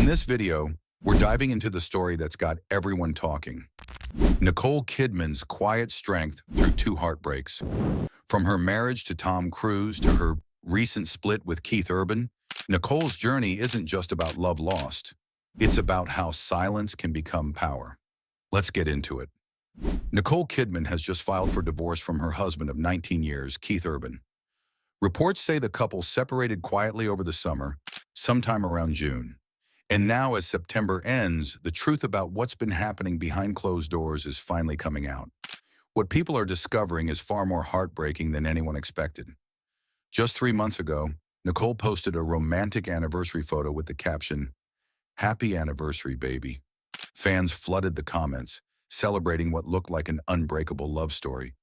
In this video, we're diving into the story that's got everyone talking. Nicole Kidman's quiet strength through two heartbreaks. From her marriage to Tom Cruise to her recent split with Keith Urban, Nicole's journey isn't just about love lost. It's about how silence can become power. Let's get into it. Nicole Kidman has just filed for divorce from her husband of 19 years, Keith Urban. Reports say the couple separated quietly over the summer, sometime around June. And now, as September ends, the truth about what's been happening behind closed doors is finally coming out. What people are discovering is far more heartbreaking than anyone expected. Just 3 months ago, Nicole posted a romantic anniversary photo with the caption, "Happy anniversary, baby." Fans flooded the comments, celebrating what looked like an unbreakable love story.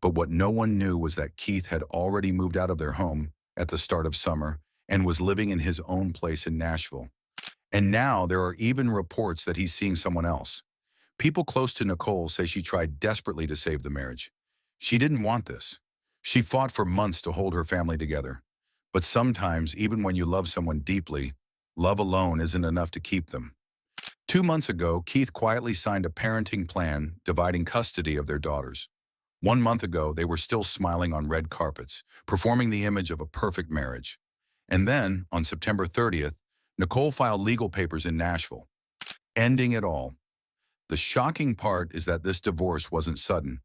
But what no one knew was that Keith had already moved out of their home at the start of summer and was living in his own place in Nashville. And now there are even reports that he's seeing someone else. People close to Nicole say she tried desperately to save the marriage. She didn't want this. She fought for months to hold her family together. But sometimes, even when you love someone deeply, love alone isn't enough to keep them. 2 months ago, Keith quietly signed a parenting plan dividing custody of their daughters. 1 month ago, they were still smiling on red carpets, performing the image of a perfect marriage. And then, on September 30th, Nicole filed legal papers in Nashville, ending it all. The shocking part is that this divorce wasn't sudden.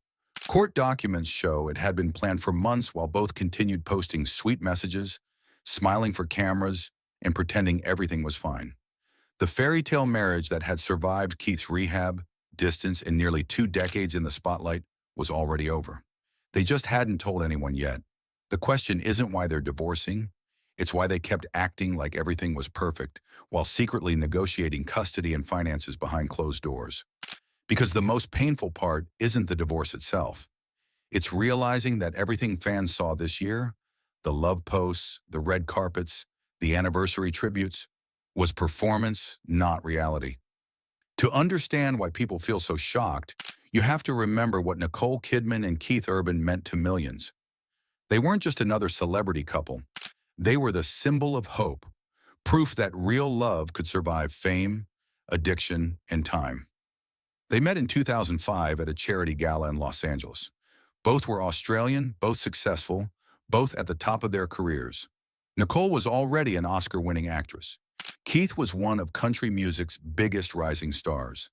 Court documents show it had been planned for months while both continued posting sweet messages, smiling for cameras, and pretending everything was fine. The fairy tale marriage that had survived Keith's rehab, distance, and nearly 2 decades in the spotlight was already over. They just hadn't told anyone yet. The question isn't why they're divorcing. It's why they kept acting like everything was perfect while secretly negotiating custody and finances behind closed doors. Because the most painful part isn't the divorce itself. It's realizing that everything fans saw this year, the love posts, the red carpets, the anniversary tributes, was performance, not reality. To understand why people feel so shocked, you have to remember what Nicole Kidman and Keith Urban meant to millions. They weren't just another celebrity couple. They were the symbol of hope, proof that real love could survive fame, addiction, and time. They met in 2005 at a charity gala in Los Angeles. Both were Australian, both successful, both at the top of their careers. Nicole was already an Oscar-winning actress. Keith was one of country music's biggest rising stars.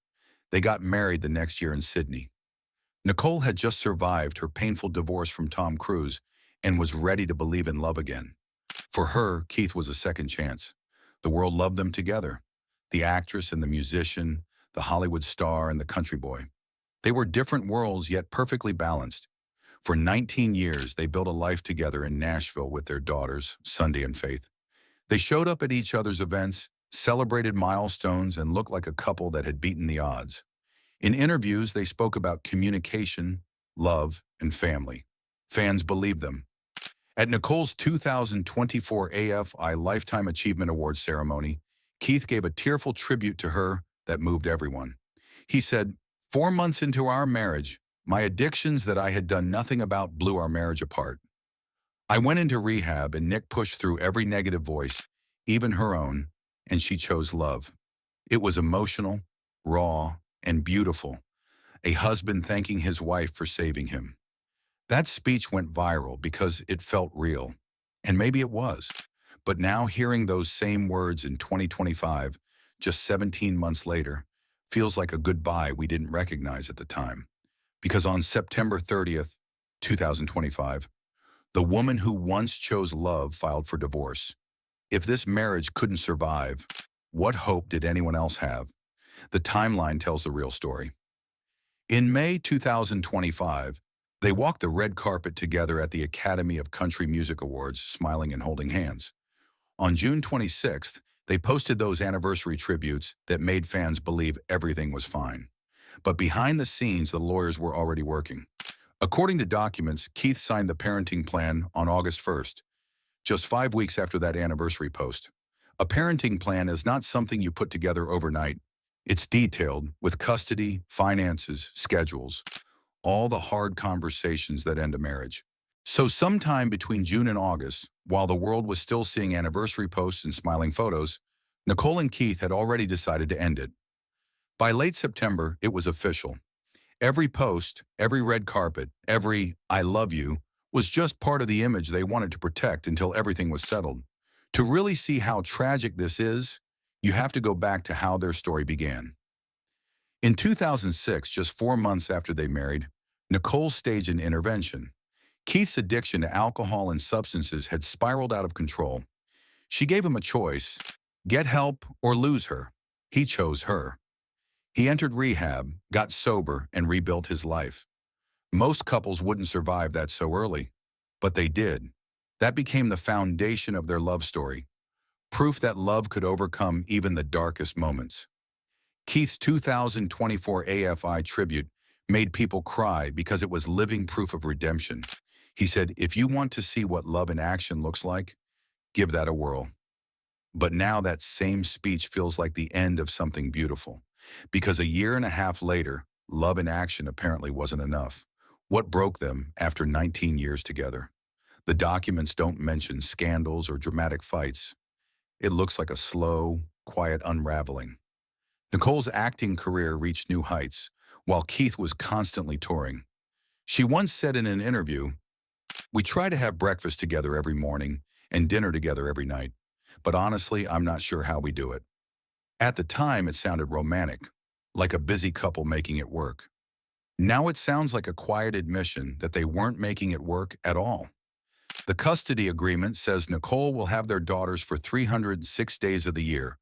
They got married the next year in Sydney. Nicole had just survived her painful divorce from Tom Cruise and was ready to believe in love again. For her, Keith was a second chance. The world loved them together. The actress and the musician, the Hollywood star and the country boy. They were different worlds, yet perfectly balanced. For 19 years, they built a life together in Nashville with their daughters, Sunday and Faith. They showed up at each other's events, celebrated milestones, and looked like a couple that had beaten the odds. In interviews, they spoke about communication, love, and family. Fans believed them. At Nicole's 2024 AFI Lifetime Achievement Awards ceremony, Keith gave a tearful tribute to her that moved everyone. He said, "4 months into our marriage, my addictions that I had done nothing about blew our marriage apart. I went into rehab and Nick pushed through every negative voice, even her own, and she chose love. It was emotional, raw, and beautiful. A husband thanking his wife for saving him." That speech went viral because it felt real. And maybe it was. But now hearing those same words in 2025, just 17 months later, feels like a goodbye we didn't recognize at the time. Because on September 30th, 2025, the woman who once chose love filed for divorce. If this marriage couldn't survive, what hope did anyone else have? The timeline tells the real story. In May 2025, they walked the red carpet together at the Academy of Country Music Awards, smiling and holding hands. On June 26th, they posted those anniversary tributes that made fans believe everything was fine. But behind the scenes, the lawyers were already working. According to documents, Keith signed the parenting plan on August 1st, just 5 weeks after that anniversary post. A parenting plan is not something you put together overnight. It's detailed, with custody, finances, schedules, all the hard conversations that end a marriage. So sometime between June and August, while the world was still seeing anniversary posts and smiling photos, Nicole and Keith had already decided to end it. By late September, it was official. Every post, every red carpet, every "I love you" was just part of the image they wanted to protect until everything was settled. To really see how tragic this is, you have to go back to how their story began. In 2006, just 4 months after they married, Nicole staged an intervention. Keith's addiction to alcohol and substances had spiraled out of control. She gave him a choice: get help or lose her. He chose her. He entered rehab, got sober, and rebuilt his life. Most couples wouldn't survive that so early, but they did. That became the foundation of their love story, proof that love could overcome even the darkest moments. Keith's 2024 AFI tribute made people cry because it was living proof of redemption. He said, "If you want to see what love in action looks like, give that a whirl." But now that same speech feels like the end of something beautiful. Because a year and a half later, love in action apparently wasn't enough. What broke them after 19 years together? The documents don't mention scandals or dramatic fights. It looks like a slow, quiet unraveling. Nicole's acting career reached new heights, while Keith was constantly touring. She once said in an interview, "We try to have breakfast together every morning and dinner together every night. But honestly, I'm not sure how we do it." At the time, it sounded romantic, like a busy couple making it work. Now it sounds like a quiet admission that they weren't making it work at all. The custody agreement says Nicole will have their daughters for 306 days of the year,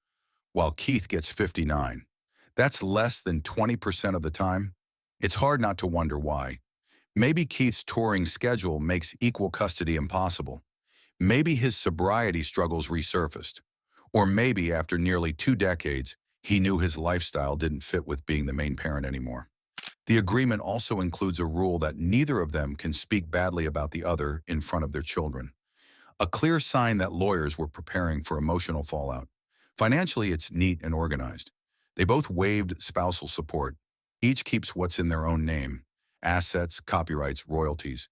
while Keith gets 59. That's less than 20% of the time. It's hard not to wonder why. Maybe Keith's touring schedule makes equal custody impossible. Maybe his sobriety struggles resurfaced. Or maybe after nearly 2 decades, he knew his lifestyle didn't fit with being the main parent anymore. The agreement also includes a rule that neither of them can speak badly about the other in front of their children. A clear sign that lawyers were preparing for emotional fallout. Financially, it's neat and organized. They both waived spousal support. Each keeps what's in their own name: assets, copyrights, royalties.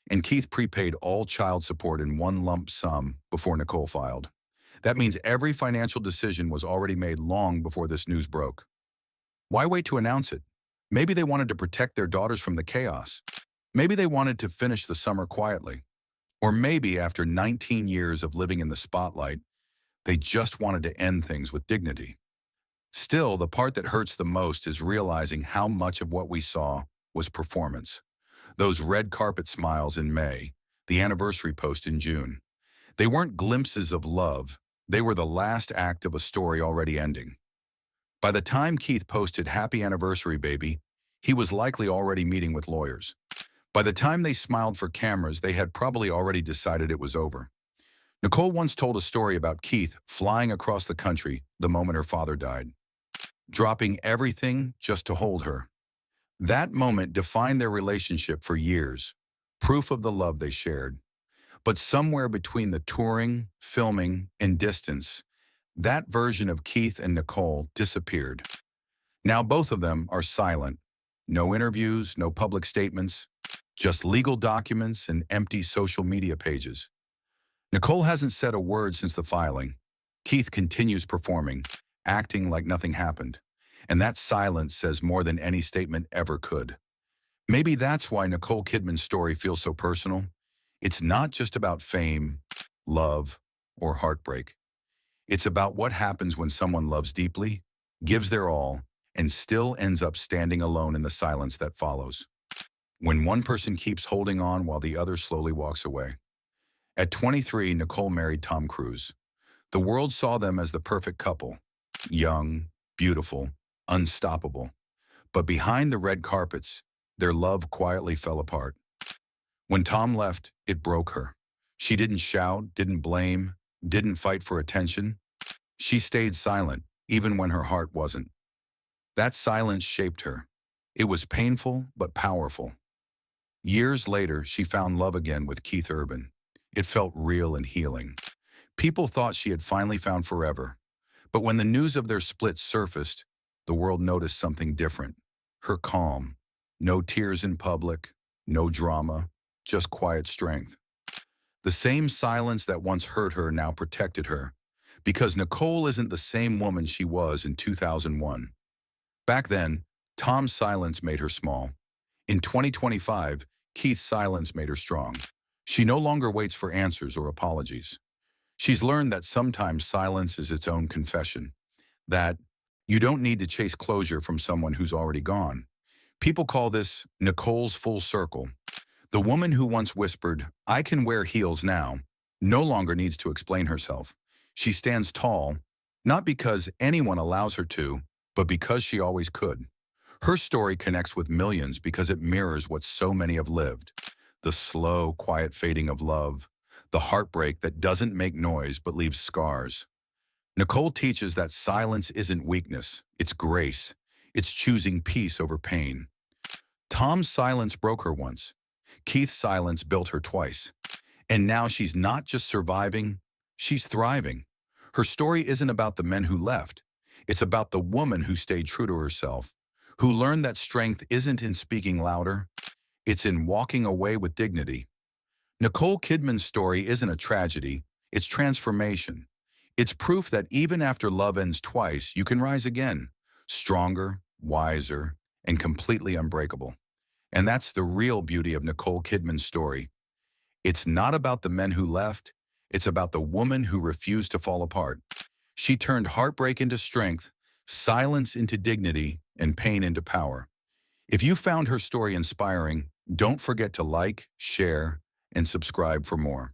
And Keith prepaid all child support in one lump sum before Nicole filed. That means every financial decision was already made long before this news broke. Why wait to announce it? Maybe they wanted to protect their daughters from the chaos. Maybe they wanted to finish the summer quietly. Or maybe after 19 years of living in the spotlight, they just wanted to end things with dignity. Still, the part that hurts the most is realizing how much of what we saw was performance. Those red carpet smiles in May, the anniversary post in June. They weren't glimpses of love. They were the last act of a story already ending. By the time Keith posted "Happy Anniversary, Baby," he was likely already meeting with lawyers. By the time they smiled for cameras, they had probably already decided it was over. Nicole once told a story about Keith flying across the country the moment her father died, dropping everything just to hold her. That moment defined their relationship for years, proof of the love they shared. But somewhere between the touring, filming, and distance, that version of Keith and Nicole disappeared. Now both of them are silent. No interviews, no public statements, just legal documents and empty social media pages. Nicole hasn't said a word since the filing. Keith continues performing, acting like nothing happened. And that silence says more than any statement ever could. Maybe that's why Nicole Kidman's story feels so personal. It's not just about fame, love, or heartbreak. It's about what happens when someone loves deeply, gives their all, and still ends up standing alone in the silence that follows. When one person keeps holding on while the other slowly walks away. At 23, Nicole married Tom Cruise. The world saw them as the perfect couple. Young, beautiful, unstoppable. But behind the red carpets, their love quietly fell apart. When Tom left, it broke her. She didn't shout, didn't blame, didn't fight for attention. She stayed silent, even when her heart wasn't. That silence shaped her. It was painful, but powerful. Years later, she found love again with Keith Urban. It felt real and healing. People thought she had finally found forever. But when the news of their split surfaced, the world noticed something different. Her calm. No tears in public, no drama, just quiet strength. The same silence that once hurt her now protected her. Because Nicole isn't the same woman she was in 2001. Back then, Tom's silence made her small. In 2025, Keith's silence made her strong. She no longer waits for answers or apologies. She's learned that sometimes silence is its own confession, that you don't need to chase closure from someone who's already gone. People call this Nicole's full circle. The woman who once whispered, "I can wear heels now," no longer needs to explain herself. She stands tall, not because anyone allows her to, but because she always could. Her story connects with millions because it mirrors what so many have lived. The slow, quiet fading of love, the heartbreak that doesn't make noise but leaves scars. Nicole teaches that silence isn't weakness, it's grace. It's choosing peace over pain. Tom's silence broke her once. Keith's silence built her twice. And now she's not just surviving, she's thriving. Her story isn't about the men who left. It's about the woman who stayed true to herself, who learned that strength isn't in speaking louder, it's in walking away with dignity. Nicole Kidman's story isn't a tragedy, it's transformation. It's proof that even after love ends twice, you can rise again, stronger, wiser, and completely unbreakable. And that's the real beauty of Nicole Kidman's story. It's not about the men who left, it's about the woman who refused to fall apart. She turned heartbreak into strength, silence into dignity, and pain into power. If you found her story inspiring, don't forget to like, share, and subscribe for more.